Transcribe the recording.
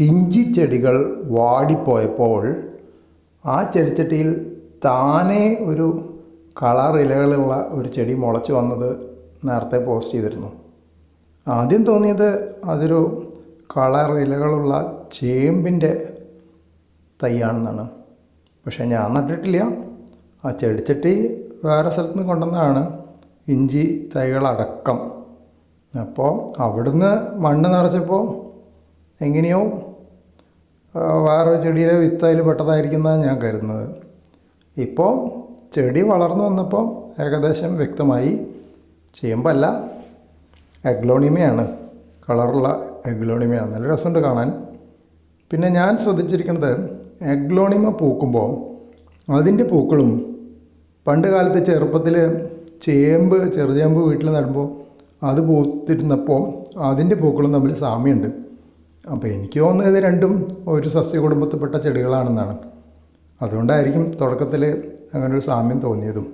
ഇഞ്ചി ചെടികൾ വാടിപ്പോയപ്പോൾ ആ ചെടിച്ചട്ടിയിൽ താനേ ഒരു കളർ ഇലകളുള്ള ഒരു ചെടി മുളച്ചു വന്നത് നേരത്തെ പോസ്റ്റ് ചെയ്തിരുന്നു. ആദ്യം തോന്നിയത് അതൊരു കളർ ഇലകളുള്ള ചേമ്പിൻ്റെ തൈയാണെന്നാണ്. പക്ഷേ ഞാൻ നട്ടിട്ടില്ല. ആ ചെടിച്ചട്ടി വേറെ സ്ഥലത്ത് നിന്ന് കൊണ്ടുവന്നതാണ്, ഇഞ്ചി തൈകളടക്കം. അപ്പോൾ അവിടുന്ന് മണ്ണ് നിറച്ചപ്പോൾ എങ്ങനെയോ വേറൊരു ചെടിയുടെ വിത്ത് അതിൽ പെട്ടതായിരിക്കുന്നതാണ് ഞാൻ കരുതുന്നത്. ഇപ്പോൾ ചെടി വളർന്നു വന്നപ്പോൾ ഏകദേശം വ്യക്തമായി ചേമ്പല്ല, എഗ്ലോണിമയാണ്, കളറുള്ള എഗ്ലോണിമയാണ്. നല്ല രസമുണ്ട് കാണാൻ. പിന്നെ ഞാൻ ശ്രദ്ധിച്ചിരിക്കുന്നത്, എഗ്ലോണിമ പൂക്കുമ്പോൾ അതിൻ്റെ പൂക്കളും പണ്ട് കാലത്ത് ചെറുപ്പത്തിൽ ചെറുചേമ്പ് വീട്ടിൽ നടുമ്പോൾ അത് പൂത്തിരുന്നപ്പോൾ അതിൻ്റെ പൂക്കളും തമ്മിൽ സാമ്യമുണ്ട്. അപ്പോൾ എനിക്ക് തോന്നുന്നത് ഇത് രണ്ടും ഒരു സസ്യകുടുംബത്തിൽപ്പെട്ട ചെടികളാണെന്നാണ്. അതുകൊണ്ടായിരിക്കും തുടക്കത്തിൽ അങ്ങനൊരു സാമ്യം തോന്നിയതും.